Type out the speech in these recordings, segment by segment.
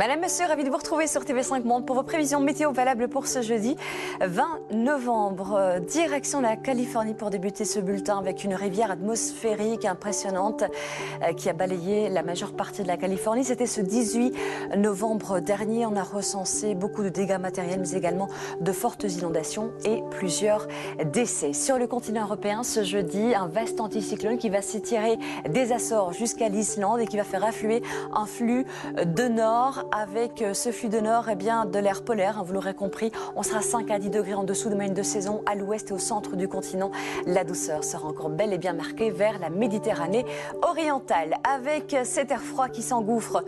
Madame, monsieur, ravi de vous retrouver sur TV5 Monde pour vos prévisions météo valables pour ce jeudi 20 novembre. Direction la Californie pour débuter ce bulletin avec une rivière atmosphérique impressionnante qui a balayé la majeure partie de la Californie. C'était ce 18 novembre dernier. On a recensé beaucoup de dégâts matériels mais également de fortes inondations et plusieurs décès. Sur le continent européen, ce jeudi, un vaste anticyclone qui va s'étirer des Açores jusqu'à l'Islande et qui va faire affluer un flux de nord. Avec ce flux de nord, de l'air polaire, vous l'aurez compris, on sera 5 à 10 degrés en dessous de moyenne de saison à l'ouest et au centre du continent. La douceur sera encore bel et bien marquée vers la Méditerranée orientale. Avec cet air froid qui s'engouffre,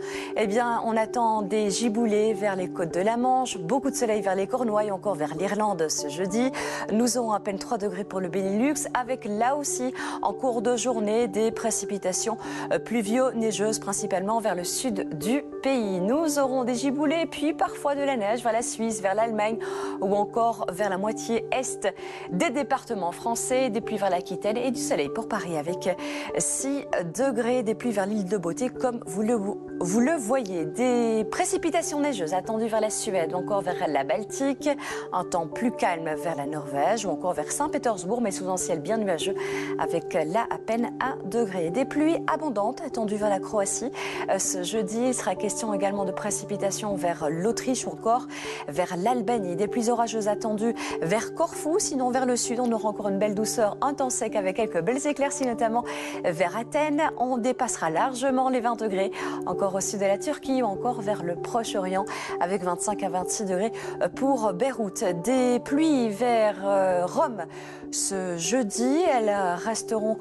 on attend des giboulées vers les côtes de la Manche, beaucoup de soleil vers les Cornouailles, encore vers l'Irlande ce jeudi. Nous aurons à peine 3 degrés pour le Benelux, avec là aussi en cours de journée des précipitations pluvio-neigeuses, principalement vers le sud du pays. Nous aurons des giboulées, puis parfois de la neige vers la Suisse, vers l'Allemagne ou encore vers la moitié est des départements français, des pluies vers l'Aquitaine et du soleil pour Paris avec 6 degrés, des pluies vers l'île de Beauté comme vous le voyez. Des précipitations neigeuses attendues vers la Suède ou encore vers la Baltique, un temps plus calme vers la Norvège ou encore vers Saint-Pétersbourg, mais sous un ciel bien nuageux avec là à peine 1 degré. Des pluies abondantes attendues vers la Croatie. Ce jeudi, il sera question également de précipitations vers l'Autriche ou encore vers l'Albanie. Des pluies orageuses attendues vers Corfou, sinon vers le sud, on aura encore une belle douceur, un temps sec avec quelques belles éclaircies, notamment vers Athènes. On dépassera largement les 20 degrés, encore au sud de la Turquie ou encore vers le Proche-Orient avec 25 à 26 degrés pour Beyrouth. Des pluies vers Rome ce jeudi, elles resteront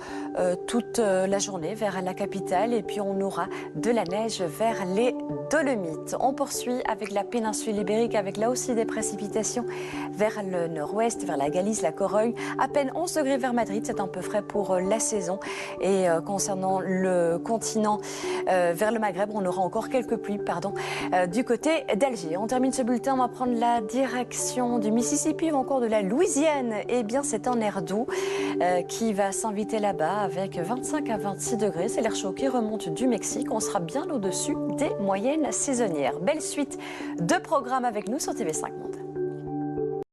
toute la journée vers la capitale et puis on aura de la neige vers les Dolomites. On poursuit avec la péninsule ibérique avec là aussi des précipitations vers le nord-ouest, vers la Galice, la Corogne. À peine 11 degrés vers Madrid, c'est un peu frais pour la saison. Et concernant le continent vers le Maghreb, on aura encore quelques pluies du côté d'Alger. On termine ce bulletin, on va prendre la direction du Mississippi ou encore de la Louisiane. C'est un air doux qui va s'inviter là-bas avec 25 à 26 degrés. C'est l'air chaud qui remonte du Mexique. On sera bien au-dessus des moyennes saisonnières. Belle suite de programmes avec nous sur TV5 Monde.